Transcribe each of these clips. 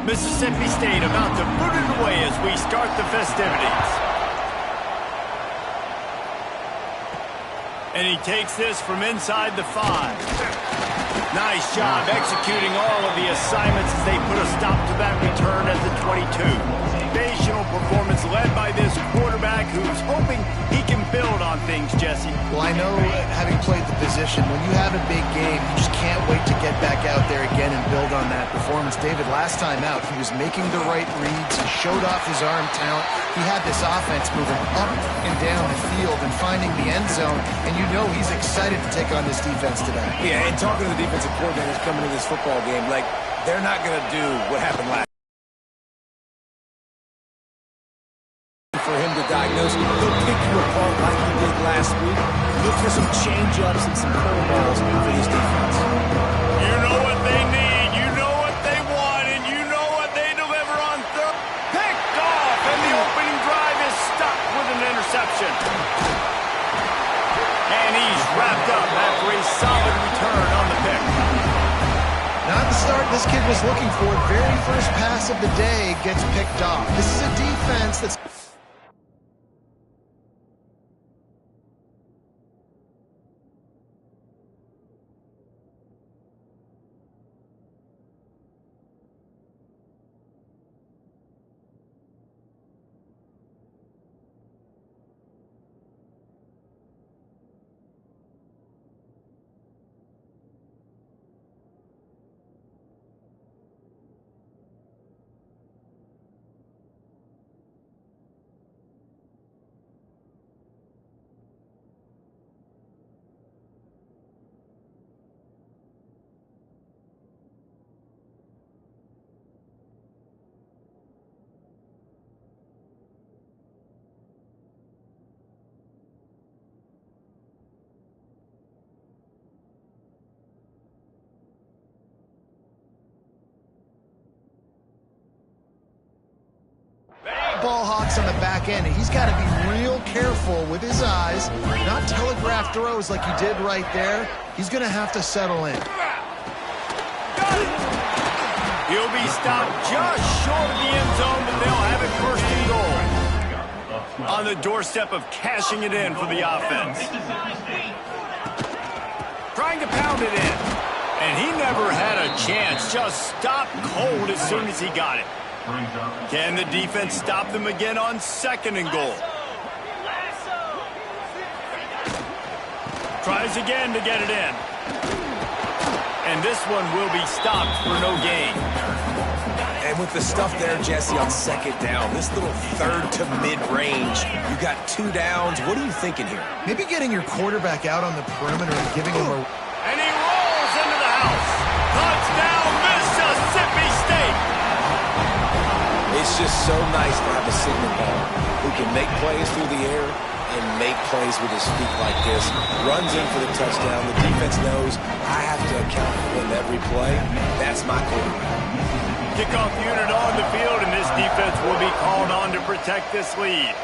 Mississippi State about to put it away as we start the festivities. And he takes this from inside the 5. Nice job executing all of the assignments as they put a stop to that return at the 22. Sensational performance led by this quarterback who's hoping he can build on things, Jesse. Well, I know, having played the position, when you have a big game, you just can't wait to get back out there again and build on that performance. David, last time out, he was making the right reads. He showed off his arm talent. He had this offense moving up and down the field and finding the end zone, and you know he's excited to take on this defense today. Yeah, and talking to the defensive coordinators coming into this football game, like, they're not going to do what happened last for him to diagnose. He'll pick you apart like he did last week. Look for some change-ups and some curveballs for this defense. You know what they need, you know what they want, and you know what they deliver on third. Picked off, and the opening drive is stopped with an interception. And he's wrapped up after a solid return on the pick. Not the start this kid was looking for. Very first pass of the day gets picked off. This is a defense that's... Ball hawks on the back end, and he's got to be real careful with his eyes, not telegraph throws like he did right there. He's going to have to settle in. He'll be stopped just short of the end zone, but they'll have it first and goal. On the doorstep of cashing it in for the offense. Trying to pound it in. And he never had a chance. Just stopped cold as soon as he got it. Can the defense stop them again on second and goal? Tries again to get it in. And this one will be stopped for no gain. And with the stuff there, Jesse, on second down, this little third to mid-range, you got 2 downs. What are you thinking here? Maybe getting your quarterback out on the perimeter and giving him a... And he rolls into the house. Touchdown, Mississippi State. It's just so nice to have a signal ball who can make plays through the air and make plays with his feet like this. Runs in for the touchdown. The defense knows I have to account for him every play. That's my quarterback. Kickoff unit on the field, and this defense will be called on to protect this lead.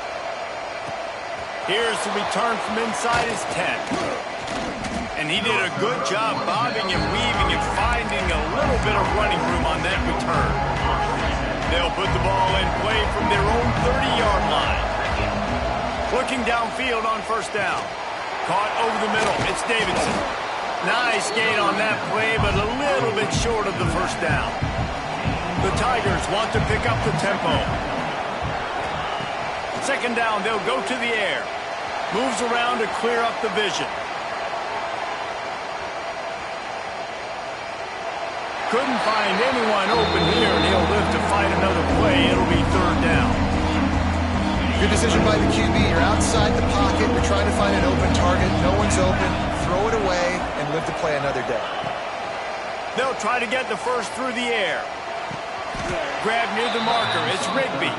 Here's the return from inside his 10. And he did a good job bobbing and weaving and finding a little bit of running room on that return. They'll put the ball in play from their own 30-yard line. Looking downfield on first down. Caught over the middle. It's Davidson. Nice gain on that play, but a little bit short of the first down. The Tigers want to pick up the tempo. Second down, they'll go to the air. Moves around to clear up the vision. Couldn't find anyone open here, and he'll live to fight another play. It'll be third down. Good decision by the QB. You're outside the pocket. You're trying to find an open target. No one's open. Throw it away and live to play another day. They'll try to get the first through the air. Grab near the marker. It's Rigby.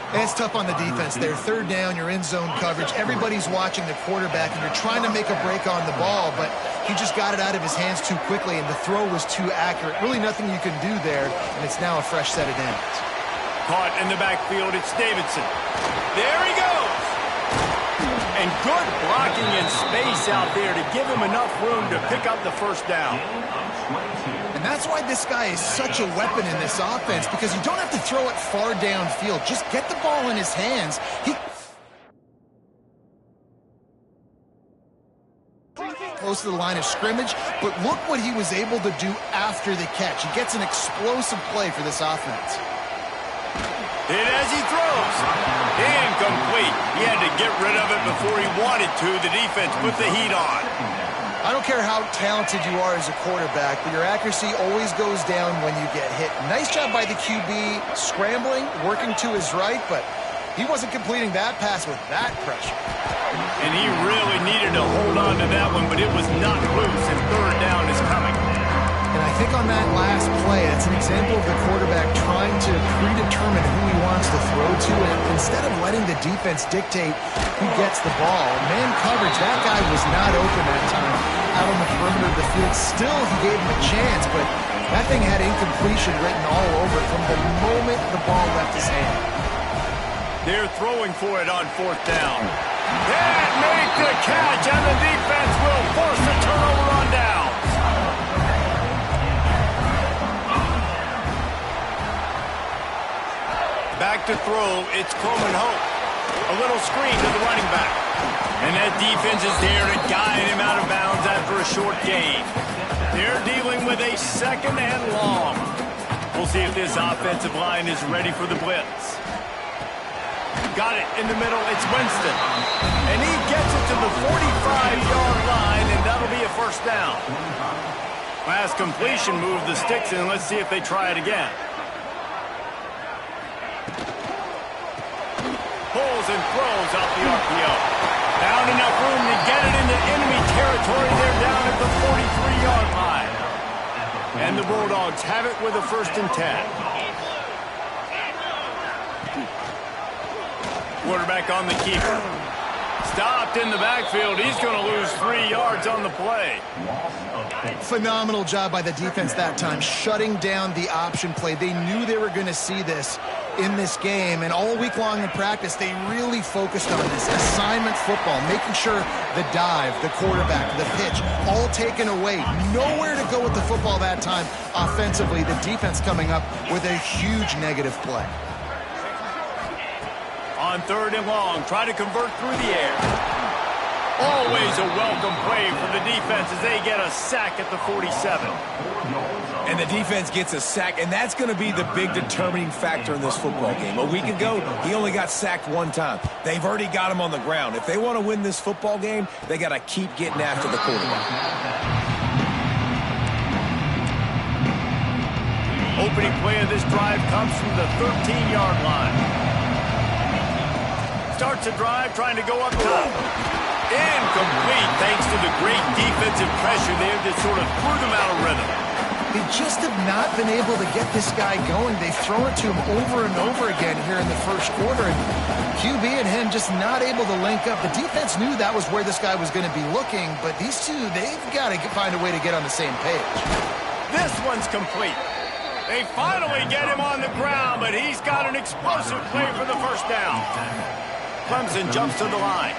And it's tough on the defense there. Third down, you're in zone coverage. Everybody's watching the quarterback, and you're trying to make a break on the ball, but he just got it out of his hands too quickly, and the throw was too accurate. Really nothing you can do there, and it's now a fresh set of downs. Caught in the backfield, it's Davidson. There he goes. And good blocking in space out there to give him enough room to pick up the first down. And that's why this guy is such a weapon in this offense, because you don't have to throw it far downfield. Just get the ball in his hands. Close to the line of scrimmage, but look what he was able to do after the catch. He gets an explosive play for this offense. Hit as he throws. Incomplete. He had to get rid of it before he wanted to. The defense put the heat on. I don't care how talented you are as a quarterback, but your accuracy always goes down when you get hit. Nice job by the QB scrambling, working to his right, but he wasn't completing that pass with that pressure. And he really needed to hold on to that one, but it was not loose, and third down is coming. And I think on that last play, it's an example of the quarterback trying to predetermine who he wants to throw to, and instead of letting the defense dictate who gets the ball, man coverage, that guy was not open that time out on the perimeter of the field. Still, he gave him a chance, but that thing had incompletion written all over it from the moment the ball left his hand. They're throwing for it on fourth down. Can't make the catch, and the defense will force a turnover on downs. Back to throw, it's Coleman Hope. A little screen to the running back. And that defense is there to guide him out of bounds after a short gain. They're dealing with a second and long. We'll see if this offensive line is ready for the blitz. Got it in the middle, it's Winston. And he gets it to the 45-yard line, and that'll be a first down. Last completion moved the sticks in. Let's see if they try it again. Pulls and throws off the RPO. Found enough room to get it into enemy territory. They're down at the 43-yard line. And the Bulldogs have it with a 1st and 10. Quarterback on the keeper. Stopped in the backfield. He's going to lose 3 yards on the play. Phenomenal job by the defense that time, shutting down the option play. They knew they were going to see this in this game, and all week long in practice, they really focused on this assignment football, making sure the dive, the quarterback, the pitch, all taken away. Nowhere to go with the football that time offensively. The defense coming up with a huge negative play. On 3rd and long, try to convert through the air. Always a welcome play for the defense as they get a sack at the 47. And the defense gets a sack, and that's going to be the big determining factor in this football game. A week ago, he only got sacked 1 time. They've already got him on the ground. If they want to win this football game, they got to keep getting after the quarterback. Opening play of this drive comes from the 13-yard line. Starts a drive trying to go up top. Incomplete thanks to the great defensive pressure there that sort of threw them out of rhythm. They just have not been able to get this guy going. They've thrown it to him over and over again here in the first quarter, and QB and him just not able to link up. The defense knew that was where this guy was going to be looking, but these two, they've got to find a way to get on the same page. This one's complete. They finally get him on the ground, but he's got an explosive play for the first down. Clemson jumps to the line.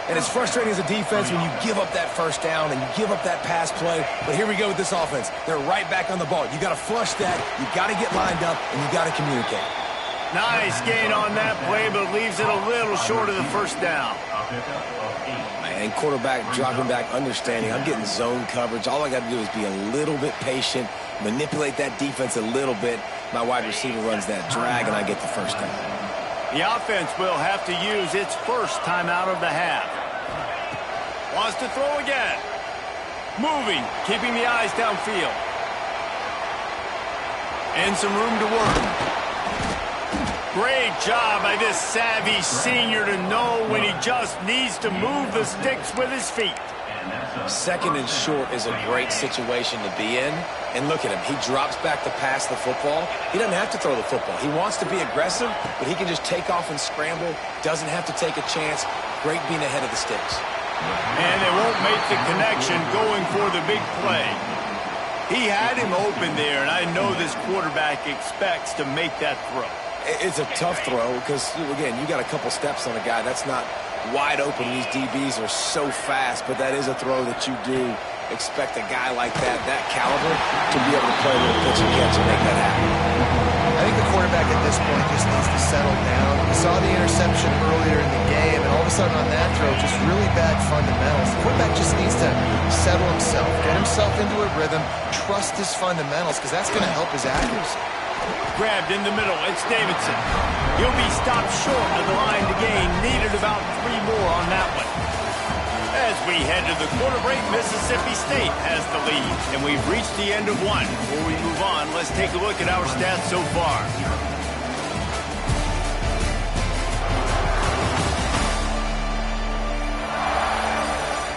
And it's frustrating as a defense when you give up that first down and you give up that pass play. But here we go with this offense. They're right back on the ball. You got to flush that. You got to get lined up, and you got to communicate. Nice gain on that play, but leaves it a little short of the first down. And quarterback dropping back, understanding I'm getting zone coverage. All I got to do is be a little bit patient, manipulate that defense a little bit. My wide receiver runs that drag, and I get the first down. The offense will have to use its first timeout of the half. Wants to throw again. Moving, keeping the eyes downfield. And some room to work. Great job by this savvy senior to know when he just needs to move the sticks with his feet. 2nd and short is a great situation to be in. And look at him. He drops back to pass the football. He doesn't have to throw the football. He wants to be aggressive, but he can just take off and scramble. Doesn't have to take a chance. Great being ahead of the sticks. And they won't make the connection going for the big play. He had him open there, and I know this quarterback expects to make that throw. It's a tough throw because, again, you got a couple steps on a guy. That's not wide open. These DBs are so fast, but that is a throw that you do expect a guy like that caliber, to be able to play a little pitch and catch and make that happen. I think the quarterback at this point just needs to settle down. We saw the interception earlier in the game, and all of a sudden on that throw, just really bad fundamentals. The quarterback just needs to settle himself, get himself into a rhythm, trust his fundamentals, because that's going to help his accuracy. Grabbed in the middle, it's Davidson. He'll be stopped short of the line to gain. Needed about 3 more on that one. As we head to the quarter break, Mississippi State has the lead. And we've reached the end of one. Before we move on, let's take a look at our stats so far.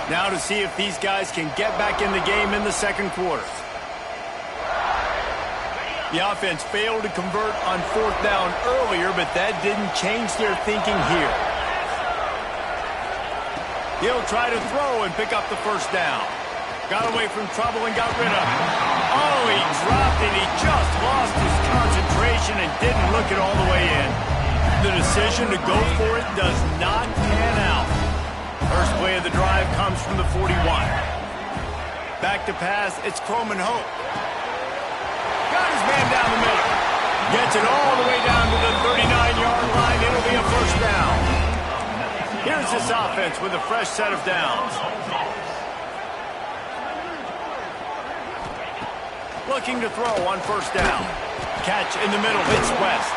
Now to see if these guys can get back in the game in the second quarter. The offense failed to convert on 4th down earlier, but that didn't change their thinking here. He'll try to throw and pick up the first down. Got away from trouble and got rid of it. Oh, he dropped it. He just lost his concentration and didn't look it all the way in. The decision to go for it does not pan out. First play of the drive comes from the 41. Back to pass, it's Croman Hope. Got his man down the middle. Gets it all the way down to the 39-yard line. It'll be a first down. Here's this offense with a fresh set of downs. Looking to throw on first down. Catch in the middle, hits West.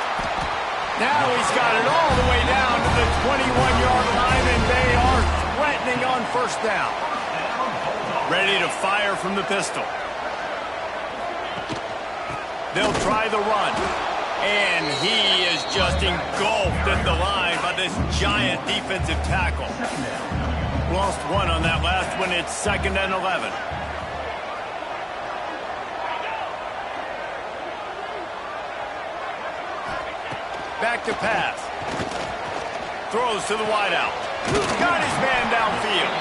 Now he's got it all the way down to the 21-yard line, and they are threatening on first down. Ready to fire from the pistol. They'll try the run. And he is just engulfed at the line by this giant defensive tackle. Lost one on that last one. It's 2nd and 11. Back to pass. Throws to the wideout. Got his man downfield.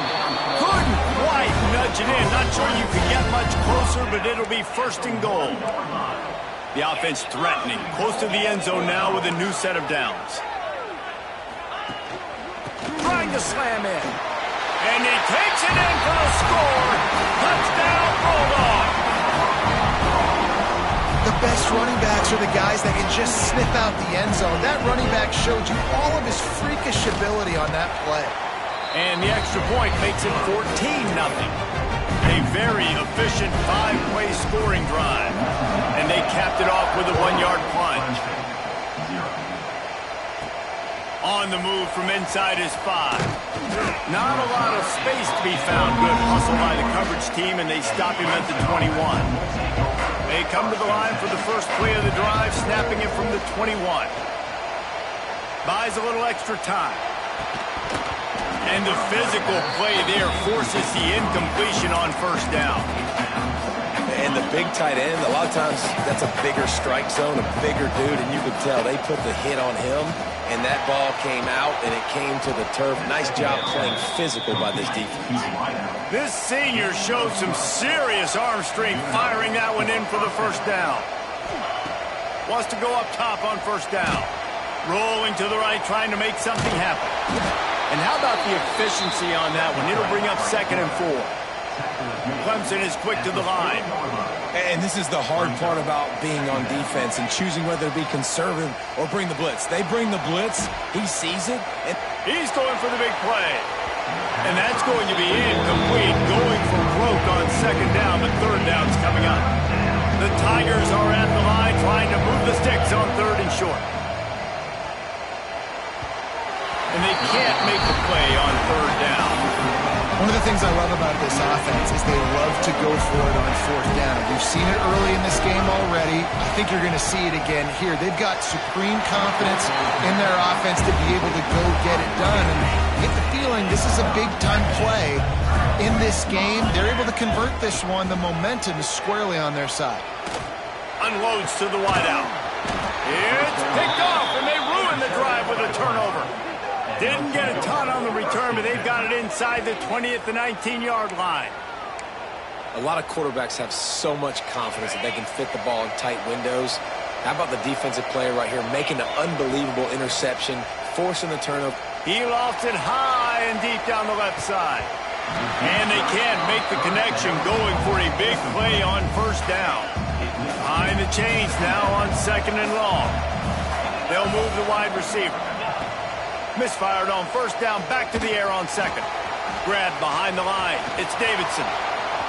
Couldn't quite nudge it in. Not sure you could get much closer, but it'll be 1st and goal. The offense threatening, close to the end zone now with a new set of downs. Trying to slam in. And he takes it in for the score. Touchdown, Bulldog. The best running backs are the guys that can just sniff out the end zone. That running back showed you all of his freakish ability on that play. And the extra point makes it 14-0. A very efficient 5-play scoring drive. And they capped it off with a 1-yard plunge. On the move from inside his 5. Not a lot of space to be found. Good hustle by the coverage team, and they stop him at the 21. They come to the line for the first play of the drive, snapping it from the 21. Buys a little extra time. And the physical play there forces the incompletion on first down. And the big tight end, a lot of times that's a bigger strike zone, a bigger dude, and you could tell they put the hit on him, and that ball came out, and it came to the turf. Nice job playing physical by this defense. This senior showed some serious arm strength firing that one in for the first down. Wants to go up top on first down. Rolling to the right, trying to make something happen. And how about the efficiency on that one? It'll bring up 2nd and 4. Clemson is quick to the line. And this is the hard part about being on defense and choosing whether to be conservative or bring the blitz. They bring the blitz, he sees it, and he's going for the big play. And that's going to be incomplete, going for broke on 2nd down, but 3rd down's coming up. The Tigers are at the line trying to move the sticks on 3rd and short. And they can't make the play on 3rd down. One of the things I love about this offense is they love to go for it on 4th down. We've seen it early in this game already. I think you're going to see it again here. They've got supreme confidence in their offense to be able to go get it done. And I get the feeling this is a big-time play in this game. They're able to convert this one. The momentum is squarely on their side. Unloads to the wideout. It's picked off, and they ruin the drive with a turnover. Didn't get a ton on the return, but they've got it inside the 20 at the 19-yard line. A lot of quarterbacks have so much confidence that they can fit the ball in tight windows. How about the defensive player right here making an unbelievable interception, forcing the turnover. He lost it high and deep down the left side. And they can't make the connection going for a big play on first down. Behind the chains now on 2nd and long. They'll move the wide receiver. Misfired on first down, back to the air on 2nd. Grabbed behind the line. It's Davidson.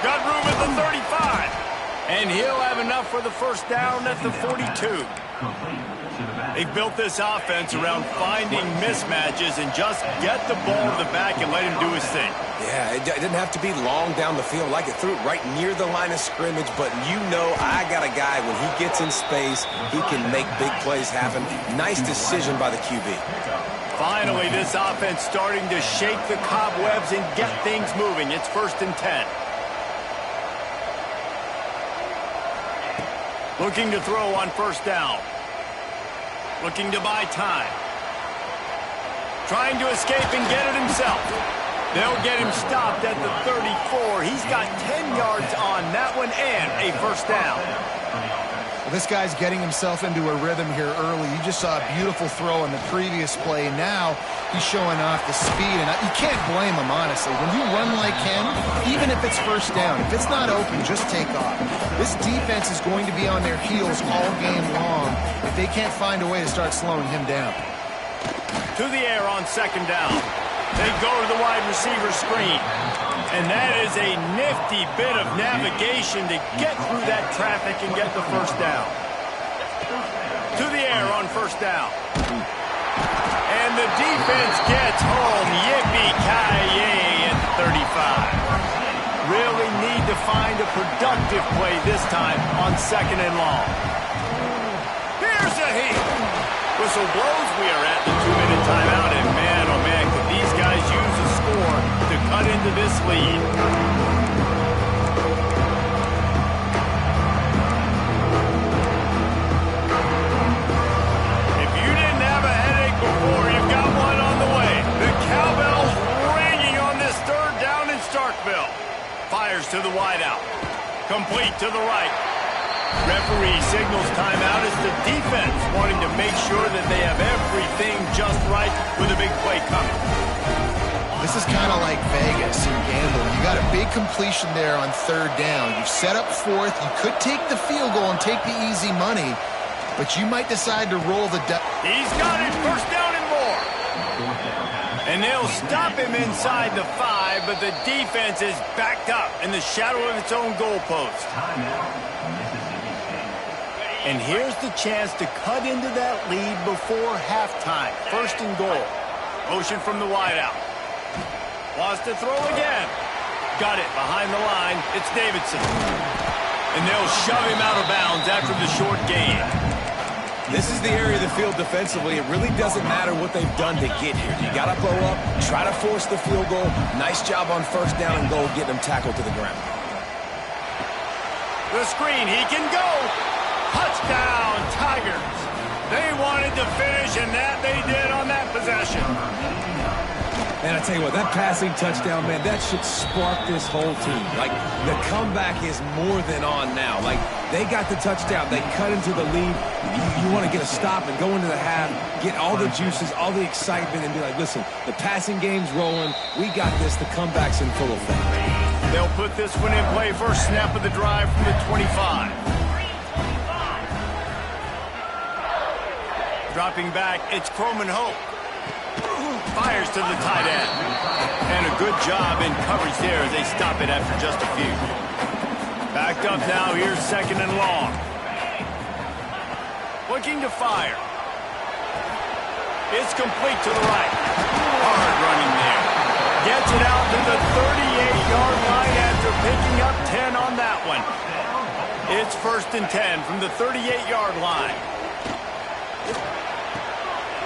Got room at the 35. And he'll have enough for the first down at the 42. They've built this offense around finding mismatches and just get the ball to the back and let him do his thing. Yeah, it didn't have to be long down the field. Like it threw it right near the line of scrimmage, but you know I got a guy, when he gets in space, he can make big plays happen. Nice decision by the QB. Finally, this offense starting to shake the cobwebs and get things moving. It's 1st and 10. Looking to throw on first down. Looking to buy time. Trying to escape and get it himself. They'll get him stopped at the 34. He's got 10 yards on that one and a first down. Well, this guy's getting himself into a rhythm here early. You just saw a beautiful throw in the previous play. Now he's showing off the speed, and you can't blame him, honestly. When you run like him, even if it's first down, if it's not open, just take off. This defense is going to be on their heels all game long if they can't find a way to start slowing him down. To the air on 2nd down. They go to the wide receiver screen. And that is a nifty bit of navigation to get through that traffic and get the first down. To the air on first down. And the defense gets home. Yippee-ki-yay at 35. Really need to find a productive play this time on 2nd and long. Here's a hit. Whistle blows. We are at the 2-minute timeout. And man, oh man, could these guys use a score to cut into this lead. If you didn't have a headache before, you've got one on the way. The cowbell's ringing on this 3rd down in Starkville. Fires to the wideout. Complete to the right. Referee signals timeout as the defense wanting to make sure that they have everything just right with a big play coming. This is kind of like Vegas in gambling. You got a big completion there on 3rd down. You've set up 4th. You could take the field goal and take the easy money, but you might decide to roll the dice. He's got it. First down and more. And they'll stop him inside the 5, but the defense is backed up in the shadow of its own goalpost. And here's the chance to cut into that lead before halftime. 1st and goal. Motion from the wideout. Wants to throw again. Got it behind the line. It's Davidson. And they'll shove him out of bounds after the short gain. This is the area of the field defensively. It really doesn't matter what they've done to get here. You got to blow up, try to force the field goal. Nice job on first down and goal, getting them tackled to the ground. The screen, he can go. Touchdown, Tigers. They wanted to finish, and that they did on that possession. And I tell you what, that passing touchdown, man, that should spark this whole team. Like, the comeback is more than on now. Like, they got the touchdown. They cut into the lead. You want to get a stop and go into the half, get all the juices, all the excitement, and be like, listen, the passing game's rolling. We got this. The comeback's in full effect. They'll put this one in play. First snap of the drive from the 25. Dropping back, it's Croman Hope. Fires to the tight end. And a good job in coverage there as they stop it after just a few. Backed up now, here's 2nd and long. Looking to fire. It's complete to the right. Hard running there. Gets it out to the 38-yard line after picking up 10 on that one. It's 1st and 10 from the 38-yard line.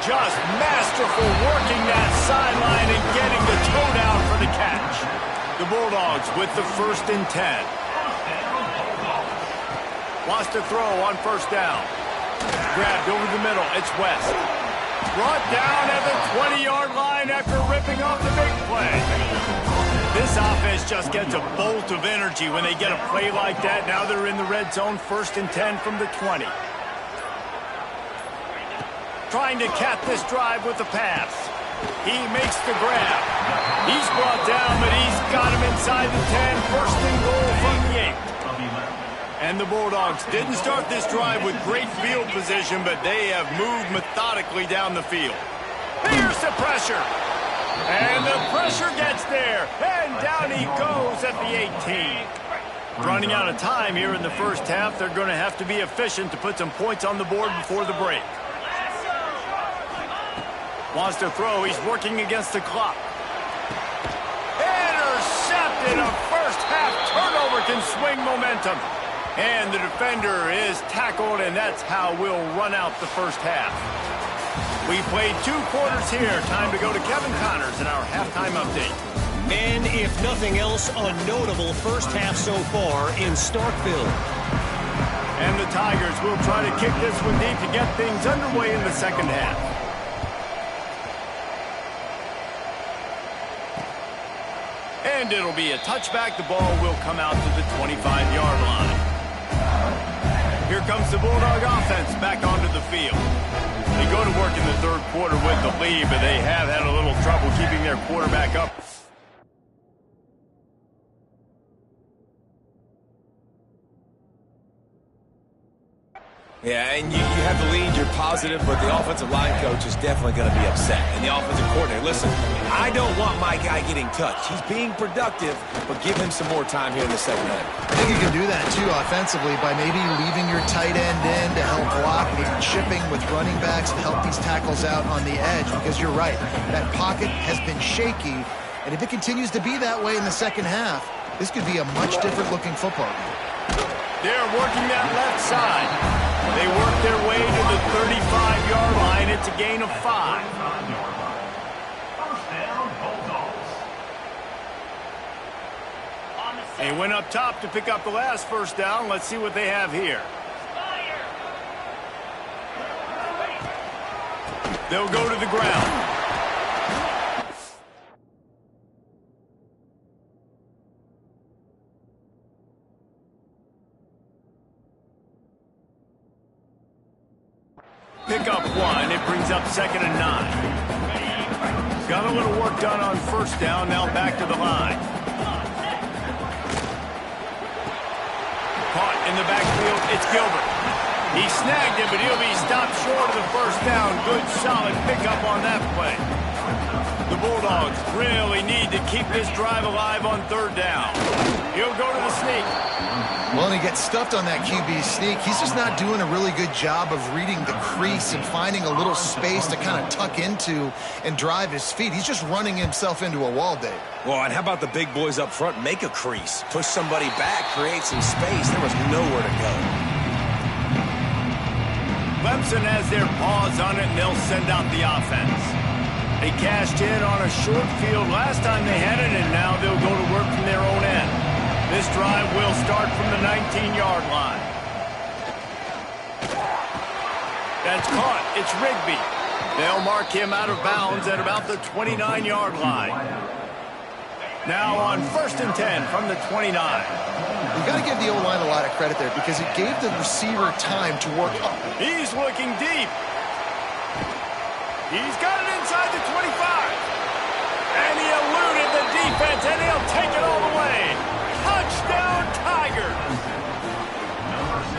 Just masterful working that sideline and getting the toe down for the catch. The Bulldogs with the 1st and 10. Wants to throw on first down. Grabbed over the middle. It's West. Brought down at the 20-yard line after ripping off the big play. This offense just gets a bolt of energy when they get a play like that. Now they're in the red zone. 1st and 10 from the 20. Trying to cap this drive with the pass. He makes the grab. He's brought down, but he's got him inside the 10. First and goal from the 8. And the Bulldogs didn't start this drive with great field position, but they have moved methodically down the field. Here's the pressure. And the pressure gets there. And down he goes at the 18. Running out of time here in the first half. They're going to have to be efficient to put some points on the board before the break. Wants to throw. He's working against the clock. Intercepted. A first half turnover can swing momentum. And the defender is tackled, and that's how we'll run out the first half. We played 2 quarters here. Time to go to Kevin Connors in our halftime update. And if nothing else, a notable first half so far in Starkville. And the Tigers will try to kick this one deep to get things underway in the second half. And it'll be a touchback. The ball will come out to the 25-yard line. Here comes the Bulldog offense back onto the field. They go to work in the third quarter with the lead, but they have had a little trouble keeping their quarterback up. Yeah, and you have the lead, you're positive, but the offensive line coach is definitely going to be upset. And the offensive coordinator, listen, I don't want my guy getting touched. He's being productive, but give him some more time here in the second half. I think you can do that, too, offensively, by maybe leaving your tight end in to help block, maybe chipping with running backs to help these tackles out on the edge, because you're right. That pocket has been shaky, and if it continues to be that way in the second half, this could be a much different-looking football game. They're working that left side. They work their way to the 35-yard line. It's a gain of 5. They went up top to pick up the last first down. Let's see what they have here. They'll go to the ground. Pick up 1. It brings up 2nd and 9. Got a little work done on first down. Now back to the line. Caught in the backfield. It's Gilbert. He snagged it, but he'll be stopped short of the first down. Good, solid pickup on that play. The Bulldogs really need to keep this drive alive on third down. He'll go to the sneak. Well, and he gets stuffed on that QB sneak. He's just not doing a really good job of reading the crease and finding a little space to kind of tuck into and drive his feet. He's just running himself into a wall, Dave. Well, and how about the big boys up front? Make a crease. Push somebody back. Create some space. There was nowhere to go. Clemson has their paws on it, and they'll send out the offense. They cashed in on a short field last time they had it, and now they'll go to work from their own end. This drive will start from the 19-yard line. That's caught. It's Rigby. They'll mark him out of bounds at about the 29-yard line. Now on 1st and 10 from the 29. You've got to give the O-line a lot of credit there because it gave the receiver time to work up. He's looking deep. He's got it inside the 25. And he eluded the defense, and he'll take it all the way. Touchdown, Tigers!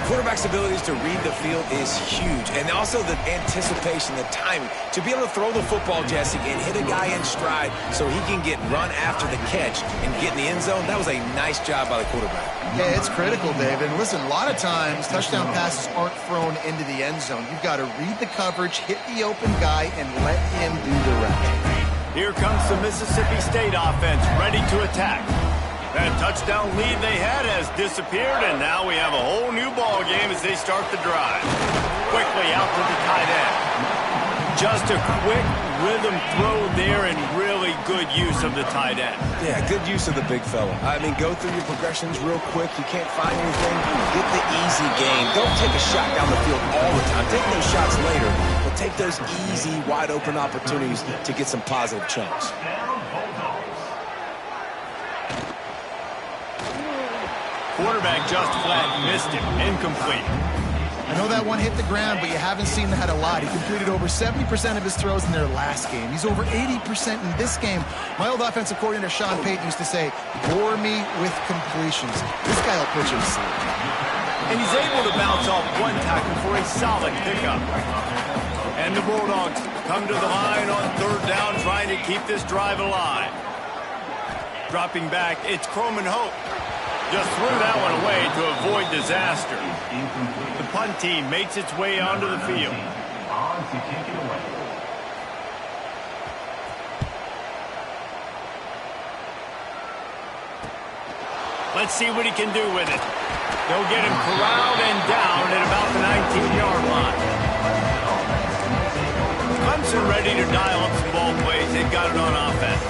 Quarterback's abilities to read the field is huge, and also the anticipation, the timing. To be able to throw the football, Jesse, and hit a guy in stride so he can get run after the catch and get in the end zone, that was a nice job by the quarterback. Yeah, it's critical, Dave. And listen, a lot of times touchdown passes aren't thrown into the end zone. You've got to read the coverage, hit the open guy, and let him do the rest. Here comes the Mississippi State offense, ready to attack. That touchdown lead they had has disappeared, and now we have a whole new ball game as they start the drive. Quickly out to the tight end. Just a quick rhythm throw there and really good use of the tight end. Yeah, good use of the big fella. I mean, go through your progressions real quick. You can't find anything. Get the easy game. Don't take a shot down the field all the time. Take those shots later, but take those easy, wide-open opportunities to get some positive chunks. Quarterback just flat missed him. Incomplete. I know that one hit the ground, but you haven't seen that a lot. He completed over 70% of his throws in their last game. He's over 80% in this game. My old offensive coordinator, Sean Payton, used to say, bore me with completions. This guy will put you to sleep. And he's able to bounce off one tackle for a solid pickup. And the Bulldogs come to the line on third down, trying to keep this drive alive. Dropping back, it's Croman Hope. Just threw that one away to avoid disaster. The punt team makes its way onto the field. Let's see what he can do with it. They'll get him corralled and down at about the 19-yard line. Clemson ready to dial up some ball plays. They've got it on offense.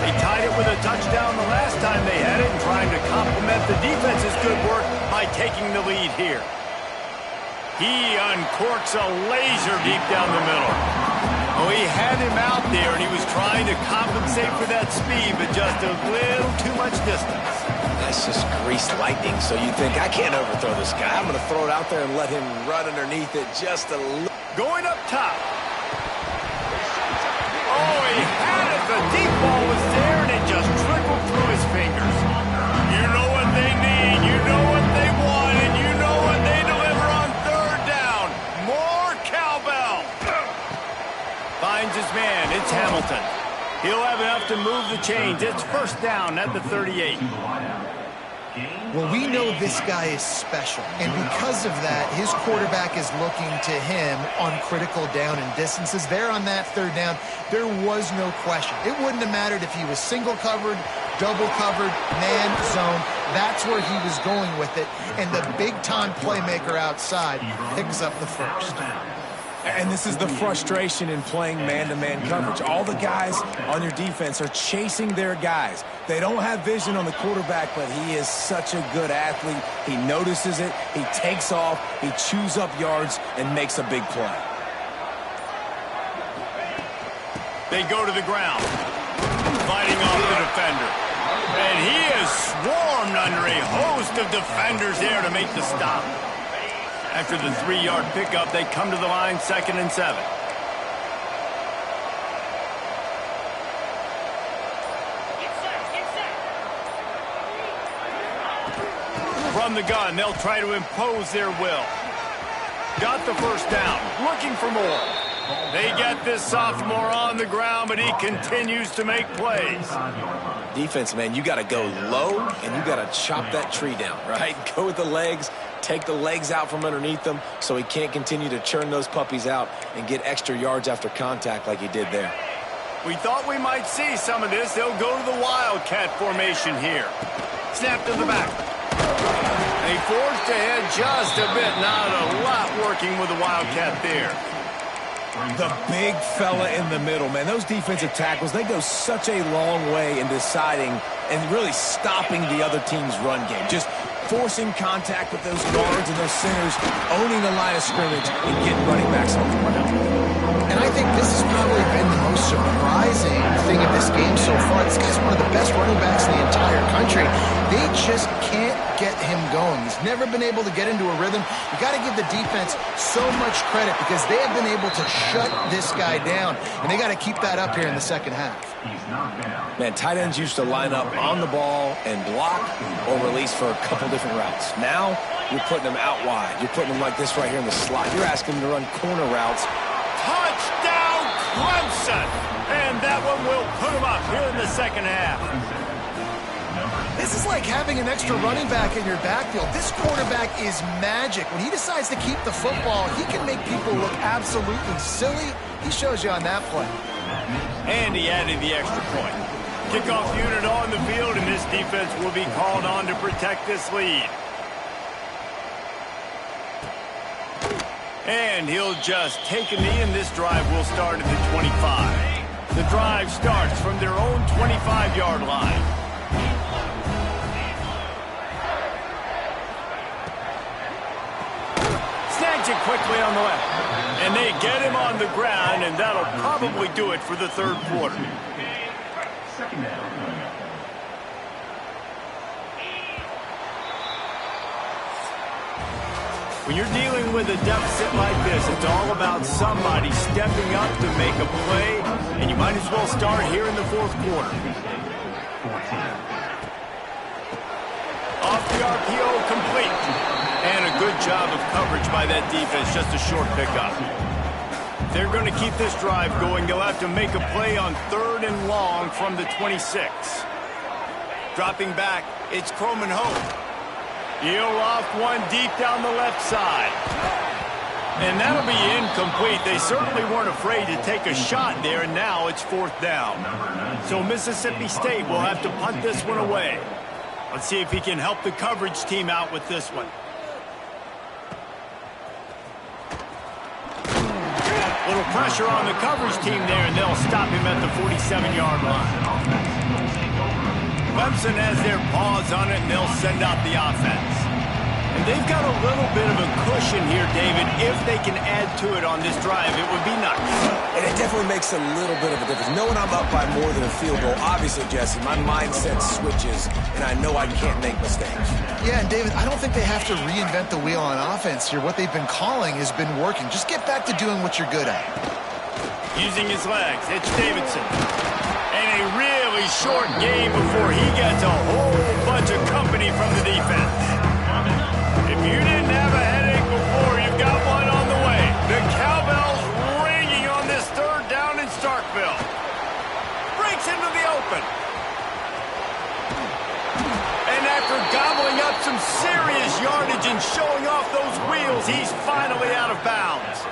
They tied it with a touchdown the last time they had it and trying to complement the defense's good work by taking the lead here. He uncorks a laser deep down the middle. Oh, he had him out there, and he was trying to compensate for that speed, but just a little too much distance. That's just greased lightning, so you think, I can't overthrow this guy. I'm going to throw it out there and let him run underneath it just a little. Going up top. Oh, he had it. The deep ball was there, and it just trickled through his fingers. You know what they need. You know what they want, and you know what they deliver on third down. More cowbell. Finds his man. It's Hamilton. He'll have enough to move the chains. It's first down at the 38. Well, we know this guy is special, and because of that, his quarterback is looking to him on critical down and distances. There on that third down, there was no question. It wouldn't have mattered if he was single covered, double covered, man zone. That's where he was going with it, and the big-time playmaker outside picks up the first. And this is the frustration in playing man-to-man coverage. All the guys on your defense are chasing their guys. They don't have vision on the quarterback, but he is such a good athlete. He notices it, he takes off, he chews up yards, and makes a big play. They go to the ground, fighting off the defender. And he is swarmed under a host of defenders there to make the stop. After the 3-yard pickup, they come to the line, 2nd and 7. From the gun, they'll try to impose their will. Got the first down, looking for more. They get this sophomore on the ground, but he continues to make plays. Defense, man, you got to go low, and you got to chop that tree down, right? Go with the legs. Take the legs out from underneath them so he can't continue to churn those puppies out and get extra yards after contact like he did there. We thought we might see some of this. They'll go to the Wildcat formation here. Snap to the back. They forced ahead just a bit. Not a lot working with the Wildcat there. The big fella in the middle, man. Those defensive tackles, they go such a long way in deciding and really stopping the other team's run game. Just forcing contact with those guards and those centers, owning the line of scrimmage, and getting running backs on the ground. And I think this has probably been the most surprising thing of this game so far. This guy's one of the best running backs in the entire country. They just can't get him going. He's never been able to get into a rhythm. You got to give the defense so much credit because they have been able to shut this guy down, and they got to keep that up here in the second half. Man, tight ends used to line up on the ball and block or release for a couple different routes. Now, you're putting them out wide. You're putting them like this right here in the slot. You're asking them to run corner routes. Touchdown, Clemson! And that one will put them up here in the second half. This is like having an extra running back in your backfield. This quarterback is magic. When he decides to keep the football, he can make people look absolutely silly. He shows you on that play. And he added the extra point. Kickoff unit on the field, and this defense will be called on to protect this lead. And he'll just take a knee, and this drive will start at the 25. The drive starts from their own 25-yard line. Snags it quickly on the left. And they get him on the ground, and that'll probably do it for the third quarter. When you're dealing with a deficit like this, it's all about somebody stepping up to make a play, and you might as well start here in the fourth quarter. Off the RPO, complete. And a good job of coverage by that defense, just a short pickup. They're going to keep this drive going. They'll have to make a play on 3rd and long from the 26. Dropping back, it's Clemson Hope. He'll off one deep down the left side. And that'll be incomplete. They certainly weren't afraid to take a shot there, and now it's 4th down. So Mississippi State will have to punt this one away. Let's see if he can help the coverage team out with this one. Little pressure on the coverage team there, and they'll stop him at the 47-yard line. Clemson has their paws on it, and they'll send out the offense. And they've got a little bit of a cushion here, David. If they can add to it on this drive, it would be nice. And it definitely makes a little bit of a difference. Knowing I'm up by more than a field goal, obviously, Jesse, my mindset switches, and I know I can't make mistakes. Yeah, and David, I don't think they have to reinvent the wheel on offense here. What they've been calling has been working. Just get back to doing what you're good at. Using his legs, it's Davidson. And a really short game before he gets a whole bunch of company from the defense. If you didn't have a headache before, you've got one on the way. The cowbell's ringing on this 3rd down in Starkville. Breaks into the open. And after gobbling up some serious yardage and showing off those wheels, he's finally out of bounds.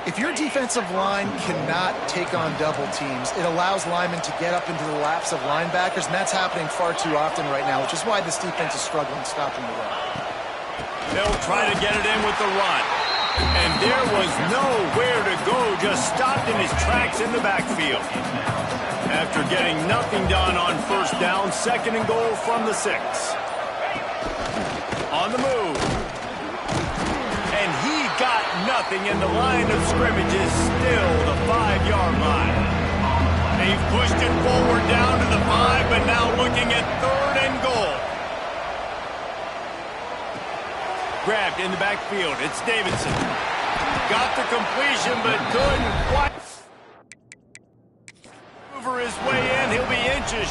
If your defensive line cannot take on double teams, it allows linemen to get up into the laps of linebackers, and that's happening far too often right now, which is why this defense is struggling stopping the run. They'll try to get it in with the run. And there was nowhere to go, just stopped in his tracks in the backfield. After getting nothing done on 1st down, 2nd and goal from the 6. On the move. And he got nothing, and the line of scrimmage is still the 5-yard line. They've pushed it forward down to the 5, but now looking at 3rd and goal. Grabbed in the backfield. It's Davidson. Got the completion, but couldn't quite maneuver his way in. He'll be inches.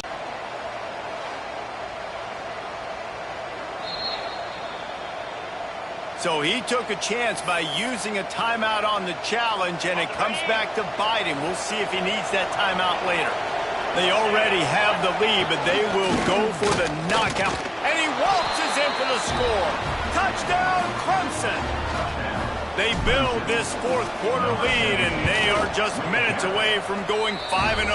So he took a chance by using a timeout on the challenge, and it comes back to bite him. We'll see if he needs that timeout later. They already have the lead, but they will go for the knockout. And he waltzes in for the score. Touchdown, Clemson. They build this 4th quarter lead, and they are just minutes away from going 5-0.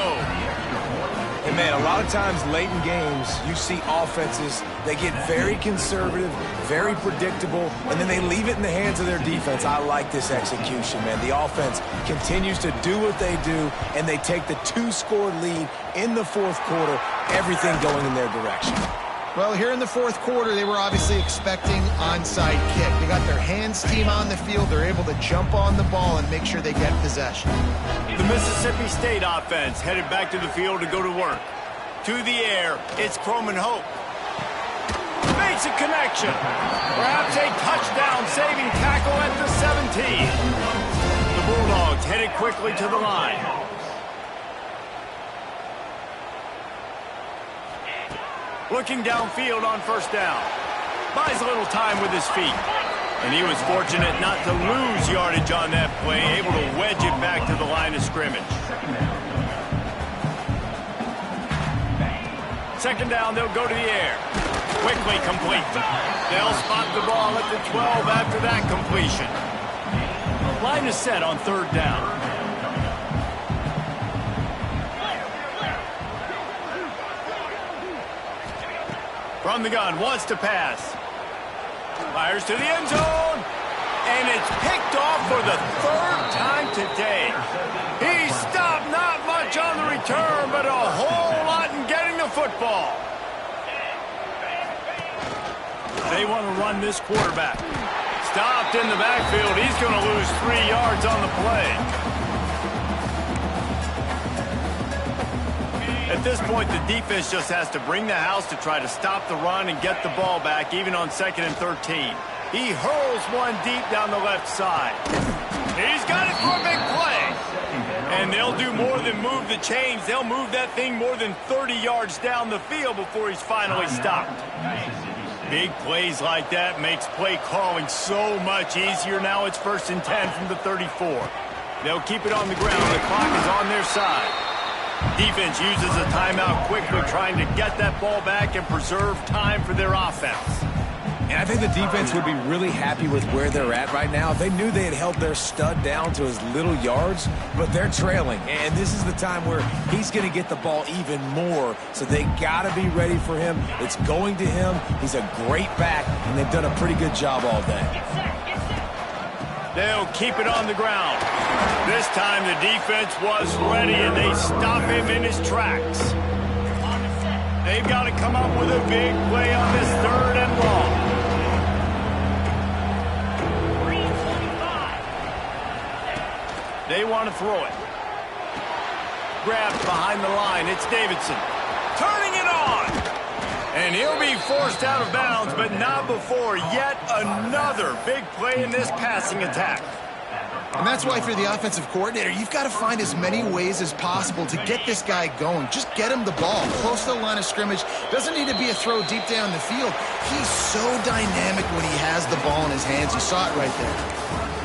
And, man, a lot of times late in games, you see offenses, they get very conservative, very predictable, and then they leave it in the hands of their defense. I like this execution, man. The offense continues to do what they do, and they take the 2-score lead in the 4th quarter, everything going in their direction. Well, here in the 4th quarter, they were obviously expecting onside kick. They got their hands team on the field. They're able to jump on the ball and make sure they get possession. The Mississippi State offense headed back to the field to go to work. To the air, it's Clemson Hope. Makes a connection. Perhaps a touchdown-saving tackle at the 17. The Bulldogs headed quickly to the line. Looking downfield on 1st down. Buys a little time with his feet. And he was fortunate not to lose yardage on that play, able to wedge it back to the line of scrimmage. 2nd down, they'll go to the air. Quickly complete. They'll spot the ball at the 12 after that completion. Line is set on 3rd down. From the gun, wants to pass. Fires to the end zone. And it's picked off for the 3rd time today. He stopped not much on the return, but a whole lot in getting the football. They want to run this quarterback. Stopped in the backfield. He's going to lose 3 yards on the play. At this point, the defense just has to bring the house to try to stop the run and get the ball back, even on 2nd and 13. He hurls one deep down the left side. He's got it for a big play. And they'll do more than move the chains. They'll move that thing more than 30 yards down the field before he's finally stopped. Big plays like that makes play calling so much easier. Now it's 1st and 10 from the 34. They'll keep it on the ground. The clock is on their side. Defense uses a timeout quickly, trying to get that ball back and preserve time for their offense. And I think the defense would be really happy with where they're at right now. They knew they had held their stud down to his little yards, but they're trailing. And this is the time where he's going to get the ball even more, so they got to be ready for him. It's going to him. He's a great back, and they've done a pretty good job all day. They'll keep it on the ground. This time the defense was ready, and they stop him in his tracks. They've got to come up with a big play on this 3rd and long. They want to throw it. Grabbed behind the line. It's Davidson. Turning it on. And he'll be forced out of bounds, but not before yet another big play in this passing attack. And that's why, for the offensive coordinator, you've got to find as many ways as possible to get this guy going. Just get him the ball. Close to the line of scrimmage. Doesn't need to be a throw deep down the field. He's so dynamic when he has the ball in his hands. You saw it right there.